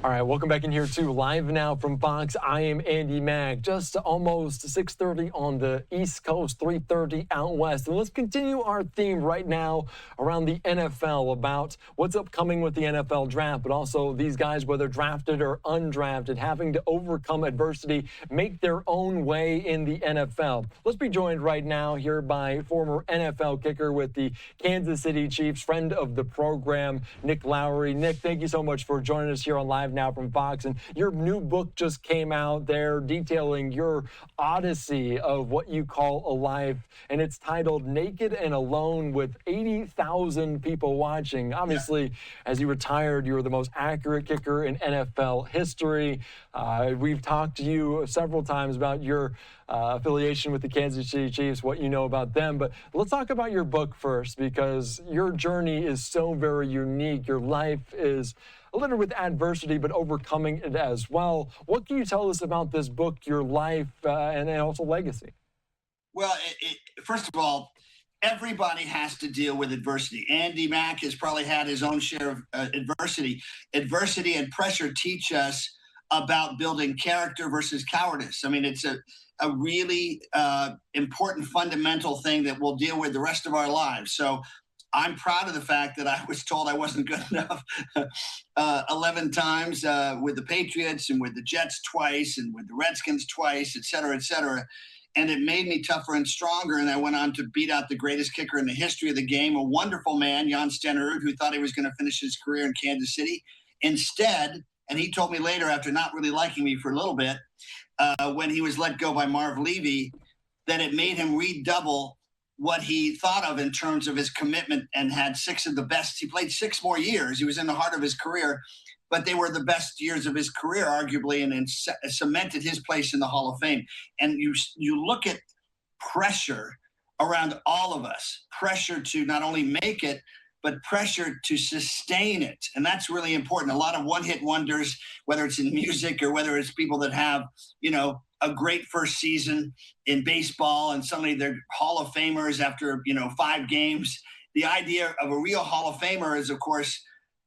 All right, welcome back in here to Live Now from Fox. I am Andy Mack. Just almost 6:30 on the East Coast, 3:30 out west. And let's continue our theme right now around the NFL about what's upcoming with the NFL draft, but also these guys, whether drafted or undrafted, having to overcome adversity, make their own way in the NFL. Let's be joined right now here by former NFL kicker with the Kansas City Chiefs, friend of the program, Nick Lowery. Nick, thank you so much for joining us here on Live Now from Fox. And your new book just came out there detailing your odyssey of what you call a life. And it's titled Naked and Alone with 80,000 people watching. Obviously, as you retired, you were the most accurate kicker in NFL history. We've talked to you several times about your affiliation with the Kansas City Chiefs, what you know about them. But let's talk about your book first, because your journey is so very unique. Your life is littered with adversity, but overcoming it as well. What can you tell us about this book, your life, and also legacy? Well, first of all, everybody has to deal with adversity. Andy Mack has probably had his own share of adversity. Adversity and pressure teach us about building character versus cowardice. I mean, it's a really important fundamental thing that we'll deal with the rest of our lives. So I'm proud of the fact that I was told I wasn't good enough 11 times with the Patriots and with the Jets twice and with the Redskins twice, et cetera, et cetera. And it made me tougher and stronger. And I went on to beat out the greatest kicker in the history of the game, a wonderful man, Jan Stenerud, who thought he was going to finish his career in Kansas City. Instead, and he told me later, after not really liking me for a little bit, when he was let go by Marv Levy, that it made him redouble what he thought of in terms of his commitment, and had six of the best. He played 6 more years. He was in the heart of his career, but they were the best years of his career, arguably, and cemented his place in the Hall of Fame. And you look at pressure around all of us, pressure to not only make it, but pressure to sustain it. And that's really important. A lot of one-hit wonders, whether it's in music or whether it's people that have, a great first season in baseball and suddenly they're Hall of Famers after, 5 games. The idea of a real Hall of Famer is, of course,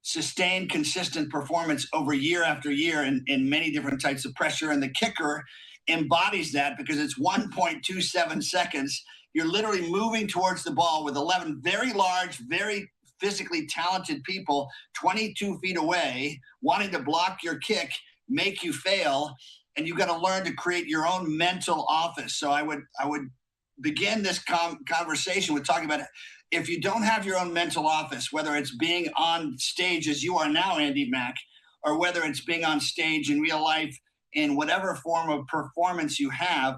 sustained, consistent performance over year after year in many different types of pressure. And the kicker embodies that, because it's 1.27 seconds. You're literally moving towards the ball with 11 very large, very physically talented people 22 feet away, wanting to block your kick, make you fail. And you've got to learn to create your own mental office. So I would begin this conversation with talking about, if you don't have your own mental office, whether it's being on stage as you are now, Andy Mack, or whether it's being on stage in real life in whatever form of performance you have,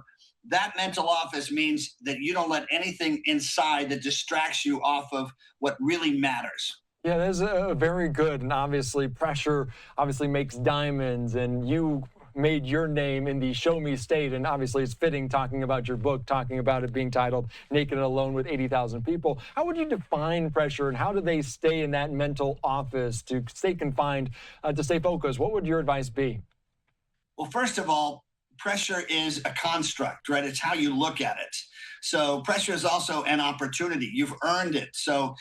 that mental office means that you don't let anything inside that distracts you off of what really matters. Yeah, that's a very good, and obviously pressure obviously makes diamonds, and you made your name in the Show Me State, and obviously it's fitting talking about your book, talking about it being titled Naked and Alone with 80,000 People. How would you define pressure, and how do they stay in that mental office to stay confined, to stay focused? What would your advice be? Well, first of all, pressure is a construct, right? It's how you look at it. So pressure is also an opportunity. You've earned it. So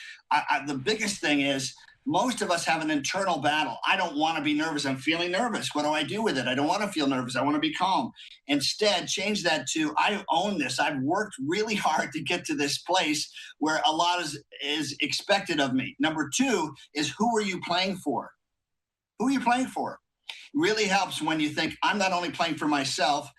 the biggest thing is, most of us have an internal battle. I don't want to be nervous. I'm feeling nervous. What do I do with it? I don't want to feel nervous. I want to be calm. Instead, change that to, I own this. I've worked really hard to get to this place where a lot is expected of me. Number 2 is, who are you playing for? Who are you playing for? It really helps when you think, I'm not only playing for myself,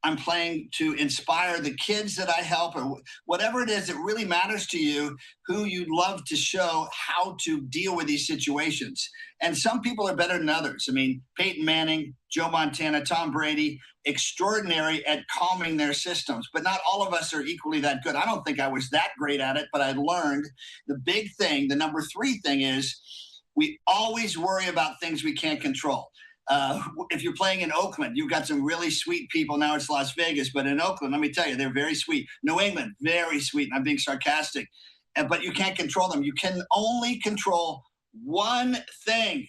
I'm playing to inspire the kids that I help, or whatever it is that really matters to you, who you'd love to show how to deal with these situations. And some people are better than others. I mean, Peyton Manning, Joe Montana, Tom Brady, extraordinary at calming their systems, but not all of us are equally that good. I don't think I was that great at it, but I learned. The big thing, the number 3 thing is, we always worry about things we can't control. If you're playing in Oakland, you've got some really sweet people. Now it's Las Vegas, but in Oakland, let me tell you, they're very sweet. New England, very sweet. And I'm being sarcastic, but you can't control them. You can only control one thing,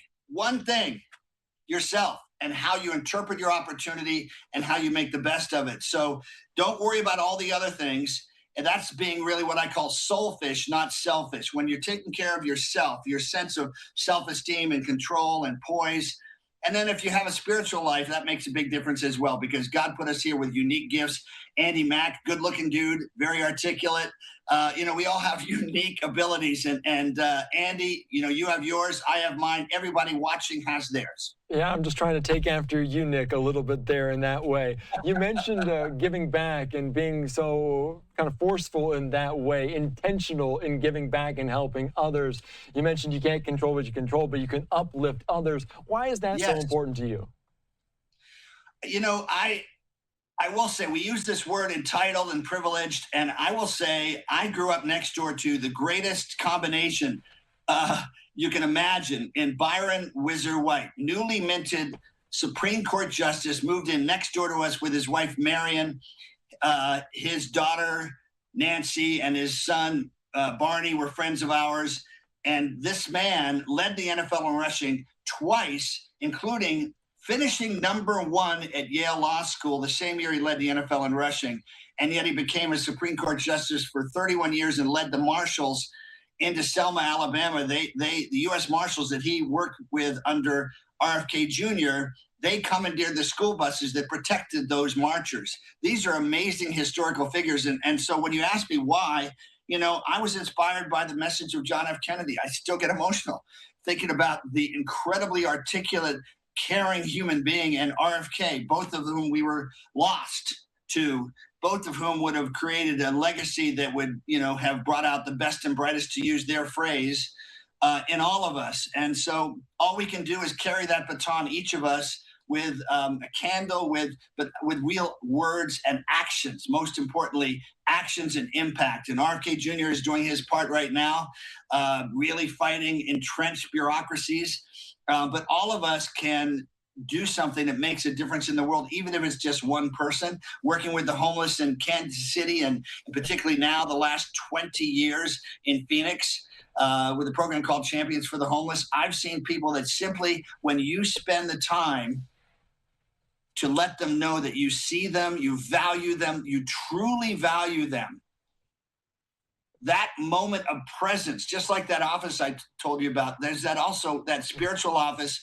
yourself, and how you interpret your opportunity and how you make the best of it. So don't worry about all the other things. And that's being really what I call soulfish, not selfish. When you're taking care of yourself, your sense of self-esteem and control and poise, And then if you have a spiritual life, that makes a big difference as well, because God put us here with unique gifts. Andy Mack, good looking dude, very articulate. We all have unique abilities. And Andy, you have yours, I have mine. Everybody watching has theirs. Yeah, I'm just trying to take after you, Nick, a little bit there in that way. You mentioned giving back and being so kind of forceful in that way, intentional in giving back and helping others. You mentioned you can't control what you control, but you can uplift others. Why is that so Yes. important to you? I will say we use this word entitled and privileged, and I will say I grew up next door to the greatest combination you can imagine in Byron Whizzer White, newly minted Supreme Court justice, moved in next door to us with his wife Marion, his daughter Nancy, and his son Barney were friends of ours. And this man led the NFL in rushing twice, including finishing #1 at Yale Law School the same year he led the NFL in rushing. And yet he became a Supreme Court justice for 31 years and led the Marshals into Selma, Alabama. The U.S. Marshals that he worked with under RFK Jr., they commandeered the school buses that protected those marchers. These are amazing historical figures. And so when you ask me why, I was inspired by the message of John F. Kennedy. I still get emotional thinking about the incredibly articulate, caring human being, and RFK, both of whom we were lost to, both of whom would have created a legacy that would, have brought out the best and brightest, to use their phrase, in all of us. And so all we can do is carry that baton, each of us, with a candle, but with real words and actions. Most importantly, actions and impact. And RFK Jr. is doing his part right now, really fighting entrenched bureaucracies. But all of us can do something that makes a difference in the world, even if it's just one person. Working with the homeless in Kansas City, and particularly now the last 20 years in Phoenix, with a program called Champions for the Homeless, I've seen people that simply, when you spend the time to let them know that you see them, you value them, you truly value them, that moment of presence, just like that office I told you about, there's that spiritual office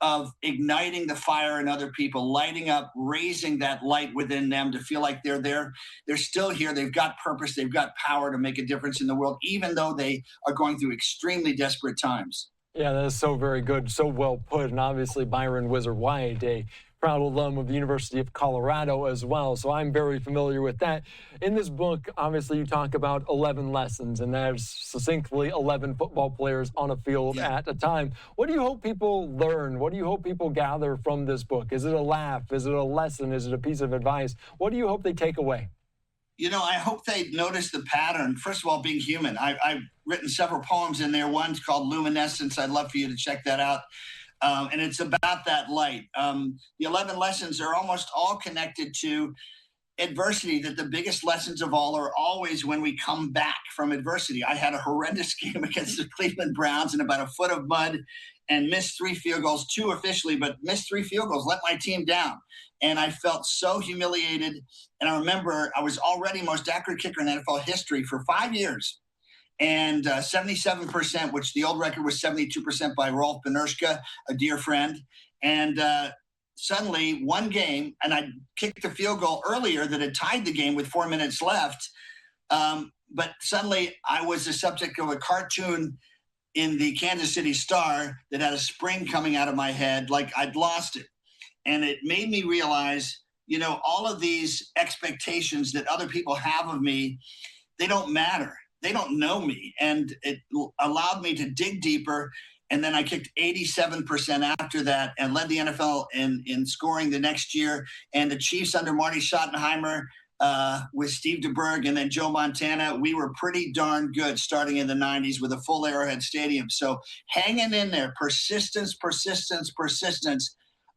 of igniting the fire in other people, lighting up, raising that light within them to feel like they're there. They're still here. They've got purpose. They've got power to make a difference in the world, even though they are going through extremely desperate times. Yeah, that is so very good, so well put. And obviously, Byron Whizzer White, a proud alum of the University of Colorado as well. So I'm very familiar with that. In this book, obviously, you talk about 11 lessons, and there's succinctly 11 football players on a field at a time. What do you hope people learn? What do you hope people gather from this book? Is it a laugh? Is it a lesson? Is it a piece of advice? What do you hope they take away? I hope they notice the pattern. First of all, being human. I've written several poems in there. One's called Luminescence. I'd love for you to check that out. And it's about that light. The 11 lessons are almost all connected to adversity, that the biggest lessons of all are always when we come back from adversity. I had a horrendous game against the Cleveland Browns in about a foot of mud and missed 3 field goals, 2 officially, but missed 3 field goals, let my team down. And I felt so humiliated. And I remember I was already most accurate kicker in NFL history for 5 years. And 77%, which the old record was 72% by Rolf Benerschke, a dear friend. And suddenly, one game, and I kicked the field goal earlier that had tied the game with 4 minutes left. But suddenly, I was the subject of a cartoon in the Kansas City Star that had a spring coming out of my head, like I'd lost it. And it made me realize, all of these expectations that other people have of me, they don't matter. They don't know me. And it allowed me to dig deeper. And then I kicked 87% after that and led the NFL in scoring the next year. And the Chiefs under Marty Schottenheimer, with Steve DeBerg and then Joe Montana, we were pretty darn good starting in the 90s with a full Arrowhead Stadium. So hanging in there, persistence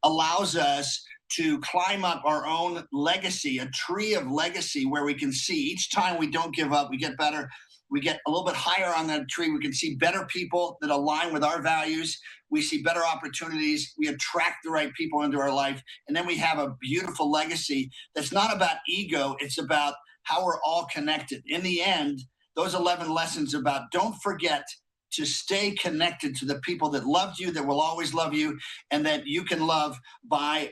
allows us to climb up our own legacy, a tree of legacy where we can see each time we don't give up, we get better. We get a little bit higher on that tree. We can see better people that align with our values. We see better opportunities. We attract the right people into our life. And then we have a beautiful legacy that's not about ego. It's about how we're all connected. In the end, those 11 lessons about don't forget to stay connected to the people that loved you, that will always love you, and that you can love by,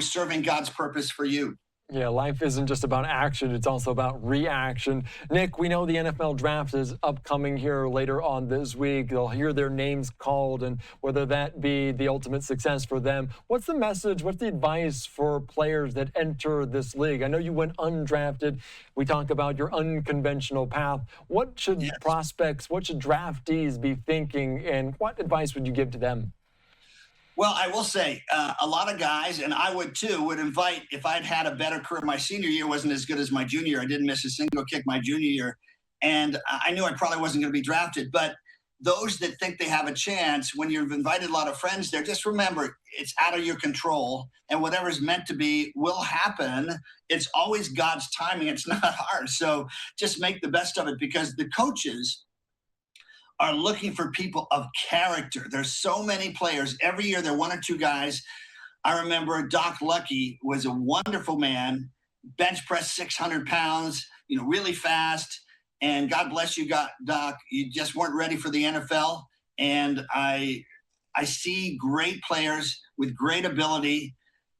serving God's purpose for you. Yeah, life isn't just about action, it's also about reaction. Nick, we know the NFL draft is upcoming here later on this week. They'll hear their names called, and whether that be the ultimate success for them. What's the message, what's the advice for players that enter this league? I know you went undrafted. We talk about your unconventional path. What should prospects, what should draftees be thinking, and what advice would you give to them? Well, I will say a lot of guys, and I would too, would invite if I'd had a better career. My senior year wasn't as good as my junior year. I didn't miss a single kick my junior year. And I knew I probably wasn't going to be drafted. But those that think they have a chance, when you've invited a lot of friends there, just remember it's out of your control. And whatever's meant to be will happen. It's always God's timing. It's not ours. So just make the best of it, because the coaches are looking for people of character. There's so many players. Every year there are one or two guys. I remember Doc Lucky was a wonderful man, bench press 600 pounds, really fast. And God bless you, Doc. You just weren't ready for the NFL. And I see great players with great ability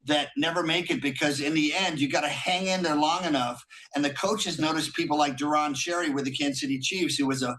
that never make it, because in the end, you got to hang in there long enough. And the coaches noticed people like Duron Cherry with the Kansas City Chiefs, who was a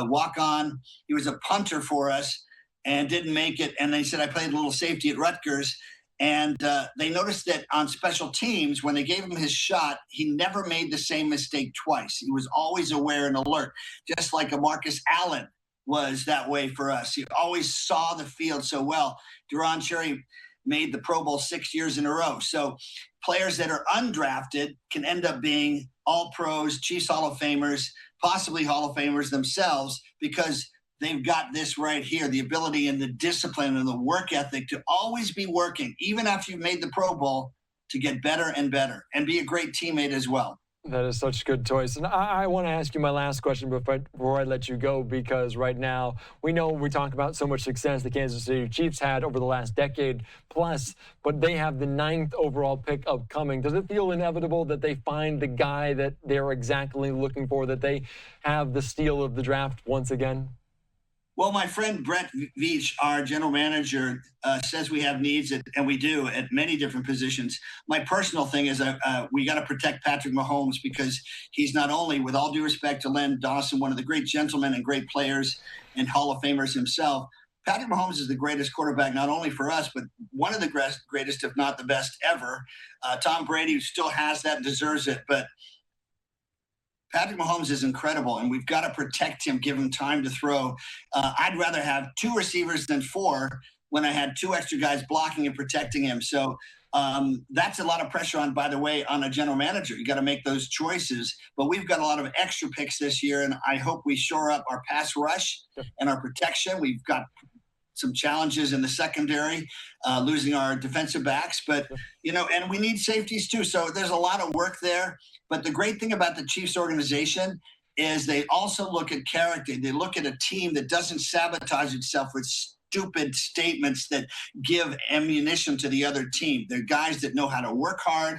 walk-on. He was a punter for us and didn't make it. And they said, I played a little safety at Rutgers. And they noticed that on special teams, when they gave him his shot, he never made the same mistake twice. He was always aware and alert, just like a Marcus Allen was that way for us. He always saw the field so well. Duron Cherry made the Pro Bowl 6 years in a row. So players that are undrafted can end up being all pros, Chiefs Hall of Famers, possibly Hall of Famers themselves, because they've got this right here, the ability and the discipline and the work ethic to always be working, even after you've made the Pro Bowl, to get better and better and be a great teammate as well. That is such a good choice. And I want to ask you my last question before I let you go, because right now we know we talk about so much success the Kansas City Chiefs had over the last decade plus, but they have the 9th overall pick upcoming. Does it feel inevitable that they find the guy that they're exactly looking for, that they have the steal of the draft once again? Well, my friend Brett Veach, our general manager, says we have needs, and we do, at many different positions. My personal thing is we got to protect Patrick Mahomes, because he's not only, with all due respect to Len Dawson, one of the great gentlemen and great players and Hall of Famers himself. Patrick Mahomes is the greatest quarterback, not only for us, but one of the greatest, if not the best ever. Tom Brady still has that and deserves it, but Patrick Mahomes is incredible, and we've got to protect him, give him time to throw. I'd rather have 2 receivers than 4 when I had 2 extra guys blocking and protecting him. So that's a lot of pressure on, by the way, on a general manager. You got to make those choices. But we've got a lot of extra picks this year, and I hope we shore up our pass rush and our protection. We've got some challenges in the secondary, losing our defensive backs, but and we need safeties too. So there's a lot of work there. But the great thing about the Chiefs organization is they also look at character. They look at a team that doesn't sabotage itself with stupid statements that give ammunition to the other team. They're guys that know how to work hard,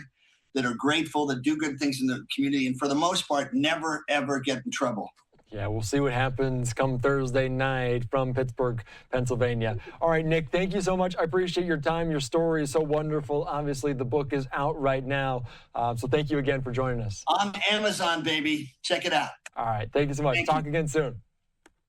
that are grateful, that do good things in the community, and for the most part, never, ever get in trouble. Yeah, we'll see what happens come Thursday night from Pittsburgh, Pennsylvania. All right, Nick, thank you so much. I appreciate your time. Your story is so wonderful. Obviously, the book is out right now. So thank you again for joining us. On Amazon, baby. Check it out. All right, thank you so much. Talk again soon.